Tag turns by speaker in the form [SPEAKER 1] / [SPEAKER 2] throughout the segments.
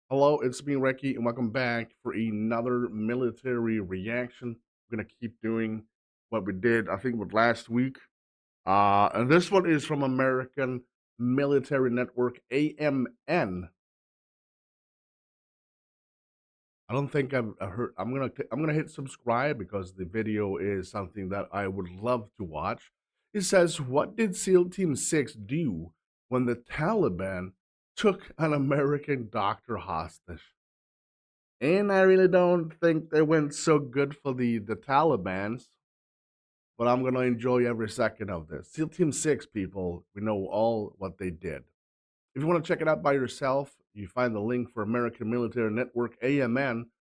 [SPEAKER 1] Hello, it's me, Recky, and welcome back for another military reaction. We're gonna keep doing what we did, I think, with last week. And this one is from American Military Network, AMN. I don't think I've heard. I'm gonna hit subscribe because the video is something that I would love to watch. It says, "What did SEAL Team 6 do when the Taliban took an American doctor hostage?" And I really don't think they went so good for the Taliban's, but I'm gonna enjoy every second of this. SEAL Team 6 people, we know all what they did. If you want to check it out by yourself, you find the link for American Military Network AMN,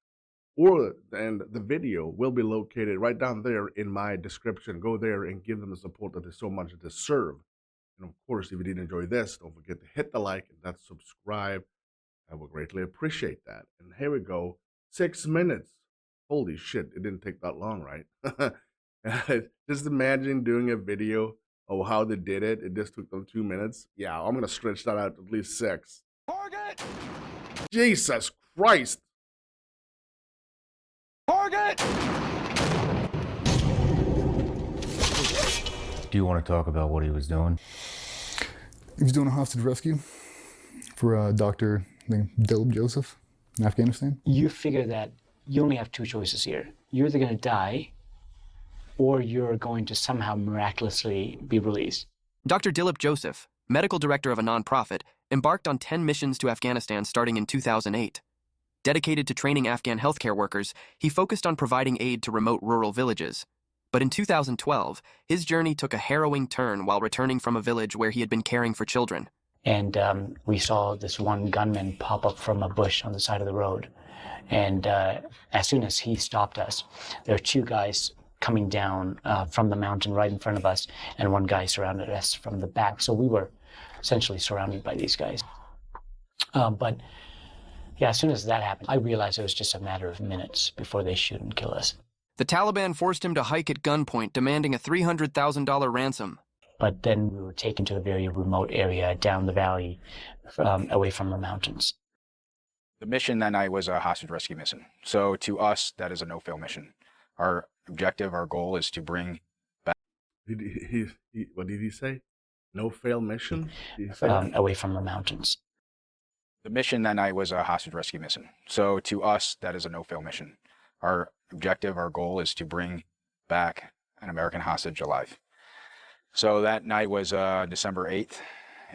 [SPEAKER 1] and the video will be located right down there in my description. Go there and give them the support that they so much deserve. And of course, if you did enjoy this, don't forget to hit the like and that subscribe. I would greatly appreciate that. And here we go. 6 minutes. Holy shit, it didn't take that long, right? Just imagine doing a video of how they did it. It just took them 2 minutes. Yeah, I'm gonna stretch that out to at least six.
[SPEAKER 2] Target!
[SPEAKER 1] Jesus Christ!
[SPEAKER 2] Target!
[SPEAKER 3] Do you want to talk about what he was doing?
[SPEAKER 4] He was doing a hostage rescue for Dr. Dilb Joseph in Afghanistan.
[SPEAKER 5] You figure that you only have two choices here. You're either going to die or you're going to somehow miraculously be released.
[SPEAKER 6] Dr. Dilip Joseph, medical director of a nonprofit, embarked on 10 missions to Afghanistan starting in 2008. Dedicated to training Afghan healthcare workers, he focused on providing aid to remote rural villages. But in 2012, his journey took a harrowing turn while returning from a village where he had been caring for children.
[SPEAKER 5] And we saw this one gunman pop up from a bush on the side of the road. And as soon as he stopped us, there were two guys coming down from the mountain right in front of us, and one guy surrounded us from the back. So we were essentially surrounded by these guys. But yeah, as soon as that happened, I realized it was just a matter of minutes before they shoot and kill us.
[SPEAKER 6] The Taliban forced him to hike at gunpoint, demanding a $300,000 ransom.
[SPEAKER 5] But then we were taken to a very remote area down the valley, away from the mountains.
[SPEAKER 7] The mission that night was a hostage rescue mission. So to us, that is a no-fail mission. Our objective, our goal is to bring back...
[SPEAKER 1] What did he say? No fail mission?
[SPEAKER 5] Away from the mountains.
[SPEAKER 7] The mission that night was a hostage rescue mission. So to us, that is a no-fail mission. Our objective, our goal is to bring back an American hostage alive. So that night was December 8th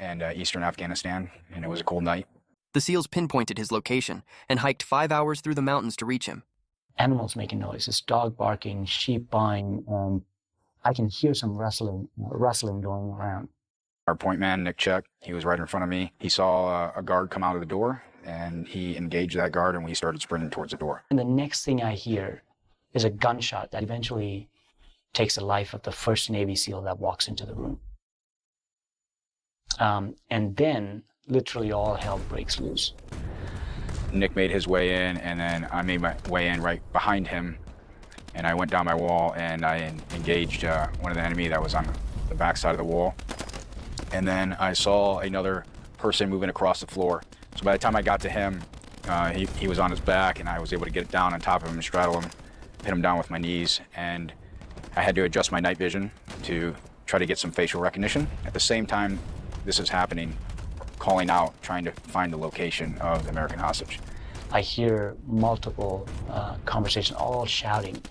[SPEAKER 7] in eastern Afghanistan, and it was a cold night.
[SPEAKER 6] The SEALs pinpointed his location and hiked 5 hours through the mountains to reach him.
[SPEAKER 5] Animals making noises, dog barking, sheep baaing, and I can hear some rustling going around.
[SPEAKER 7] Our point man, Nick Check, he was right in front of me. He saw a guard come out of the door, and he engaged that guard, and we started sprinting towards the door.
[SPEAKER 5] And the next thing I hear is a gunshot that eventually takes the life of the first Navy SEAL that walks into the room. And then literally all hell breaks loose.
[SPEAKER 7] Nick made his way in, and then I made my way in right behind him, and I went down my wall, and I engaged one of the enemy that was on the back side of the wall. And then I saw another person moving across the floor. So by the time I got to him, he was on his back, and I was able to get down on top of him and straddle him, hit him down with my knees, and I had to adjust my night vision to try to get some facial recognition. At the same time this is happening, calling out, trying to find the location of the American hostage.
[SPEAKER 5] I hear multiple conversations, all shouting.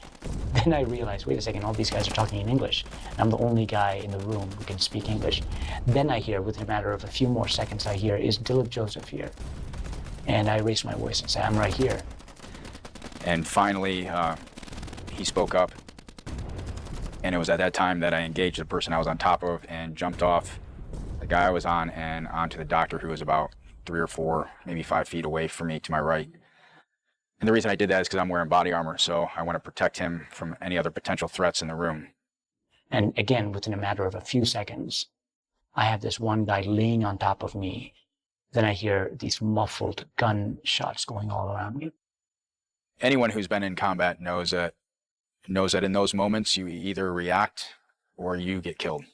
[SPEAKER 5] Then I realize, wait a second, all these guys are talking in English. I'm the only guy in the room who can speak English. Then I hear, within a matter of a few more seconds, I hear, is Dilip Joseph here? And I raise my voice and say, I'm right here.
[SPEAKER 7] And finally, he spoke up. And it was at that time that I engaged the person I was on top of and jumped off the guy I was on and onto the doctor, who was about 3 or 4, maybe 5 feet away from me to my right. And the reason I did that is because I'm wearing body armor, so I want to protect him from any other potential threats in the room.
[SPEAKER 5] And again, within a matter of a few seconds, I have this one guy laying on top of me. Then I hear these muffled gunshots going all around me.
[SPEAKER 7] Anyone who's been in combat knows that in those moments you either react or you get killed.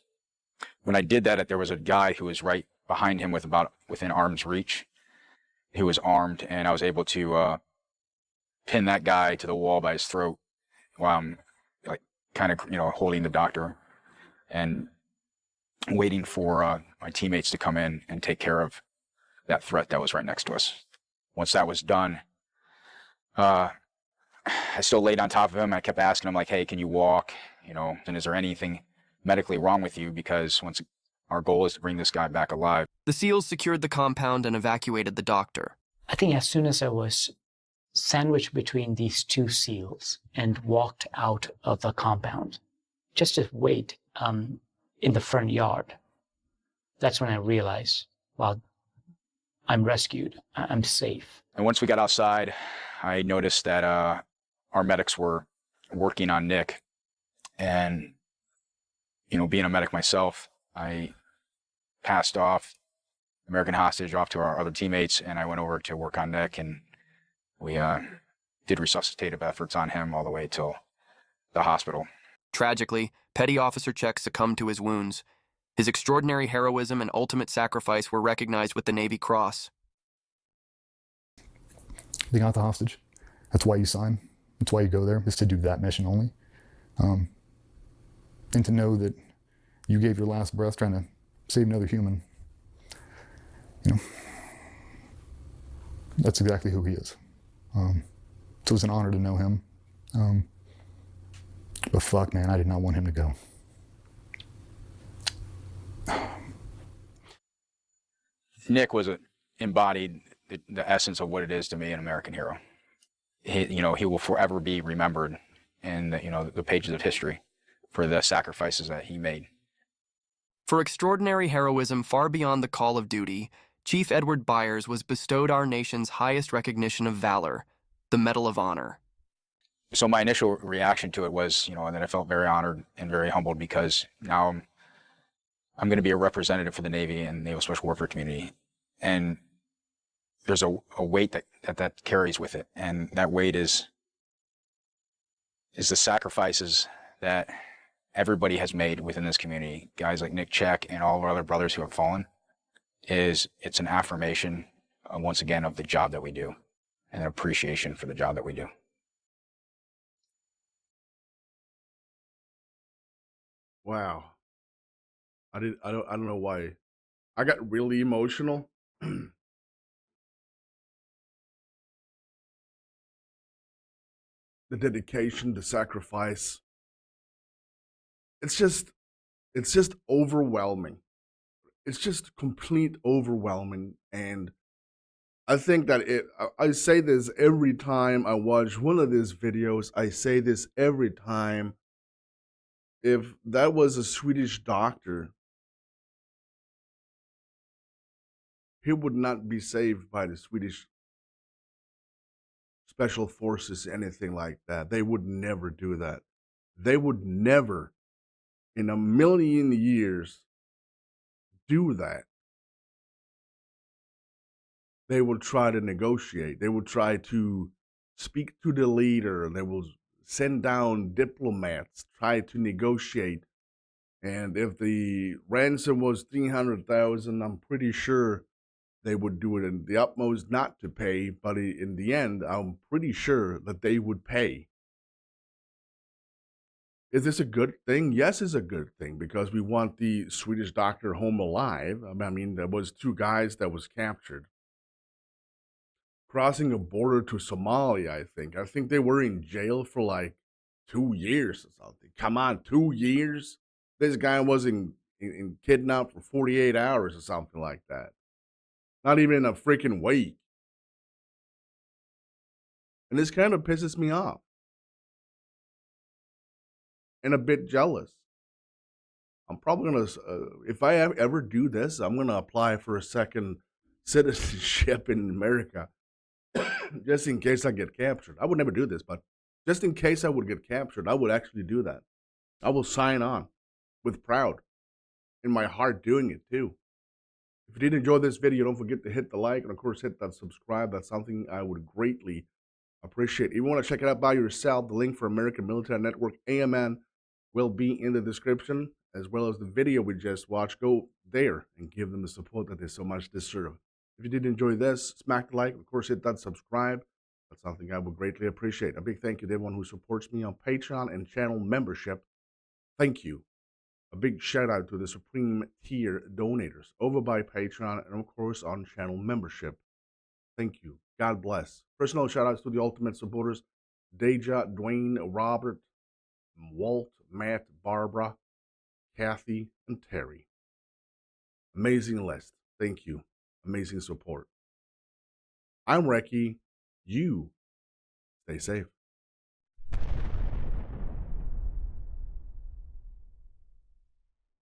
[SPEAKER 7] When I did that, there was a guy who was right behind him within arm's reach. who was armed, and I was able to pin that guy to the wall by his throat while I'm like kind of holding the doctor and waiting for my teammates to come in and take care of that threat that was right next to us. Once that was done, I still laid on top of him. I kept asking him, like, hey, can you walk? And is there anything medically wrong with you? Because once our goal is to bring this guy back alive.
[SPEAKER 6] The SEALs secured the compound and evacuated the doctor.
[SPEAKER 5] I think as soon as I was sandwiched between these two SEALs and walked out of the compound, just to wait in the front yard, that's when I realized, wow, I'm rescued. I'm safe.
[SPEAKER 7] And once we got outside, I noticed that our medics were working on Nick. And, being a medic myself, I passed off American hostage off to our other teammates, and I went over to work on Nick, and we did resuscitative efforts on him all the way till the hospital.
[SPEAKER 6] Tragically, Petty Officer Czech succumbed to his wounds. His extraordinary heroism and ultimate sacrifice were recognized with the Navy Cross.
[SPEAKER 4] They got the hostage. That's why you sign. That's why you go there, is to do that mission only. And to know that you gave your last breath trying to save another human. That's exactly who he is. So it was an honor to know him. But fuck, man, I did not want him to go.
[SPEAKER 7] Nick was embodied the essence of what it is to be an American hero. He will forever be remembered in the pages of history for the sacrifices that he made.
[SPEAKER 6] For extraordinary heroism far beyond the call of duty, Chief Edward Byers was bestowed our nation's highest recognition of valor, the Medal of Honor.
[SPEAKER 7] So my initial reaction to it was, that I felt very honored and very humbled, because now I'm going to be a representative for the Navy and Naval Special Warfare community. And there's a weight that carries with it. And that weight is the sacrifices that everybody has made within this community. Guys like Nick Czech and all of our other brothers who have fallen. It's an affirmation, once again, of the job that we do, and an appreciation for the job that we do.
[SPEAKER 1] Wow. I don't know why. I got really emotional. The dedication, the sacrifice. It's just overwhelming. It's just complete overwhelming. And I think that I say this every time I watch one of these videos. I say this every time. If that was a Swedish doctor, he would not be saved by the Swedish special forces, anything like that. They would never do that. They would never in a million years do that. They will try to negotiate. They will try to speak to the leader. They will send down diplomats, try to negotiate. And if the ransom was 300,000, I'm pretty sure they would do it in the utmost not to pay. But in the end, I'm pretty sure that they would pay. Is this a good thing? Yes, it's a good thing, because we want the Swedish doctor home alive. I mean, there was 2 guys that was captured crossing a border to Somalia, I think. I think they were in jail for like 2 years or something. Come on, 2 years? This guy was in kidnapped for 48 hours or something like that. Not even in a freaking week. And this kind of pisses me off. And a bit jealous. I'm probably going to, if I ever do this, I'm going to apply for a second citizenship in America. Just in case I get captured. I would never do this, but just in case I would get captured, I would actually do that. I will sign on with proud in my heart doing it too. If you did enjoy this video, don't forget to hit the like and of course hit that subscribe. That's something I would greatly appreciate. If you want to check it out by yourself, the link for American Military Network AMN will be in the description, as well as the video we just watched. Go there and give them the support that they so much deserve. If you did enjoy this, smack the like. Of course, hit that subscribe. That's something I would greatly appreciate. A big thank you to everyone who supports me on Patreon and channel membership. Thank you. A big shout out to the Supreme Tier donators over by Patreon and, of course, on channel membership. Thank you. God bless. Personal shout outs to the ultimate supporters: Deja, Dwayne, Robert, Walt, Matt, Barbara, Kathy, and Terry. Amazing list. Thank you. Amazing support. I'm Recky. You stay safe.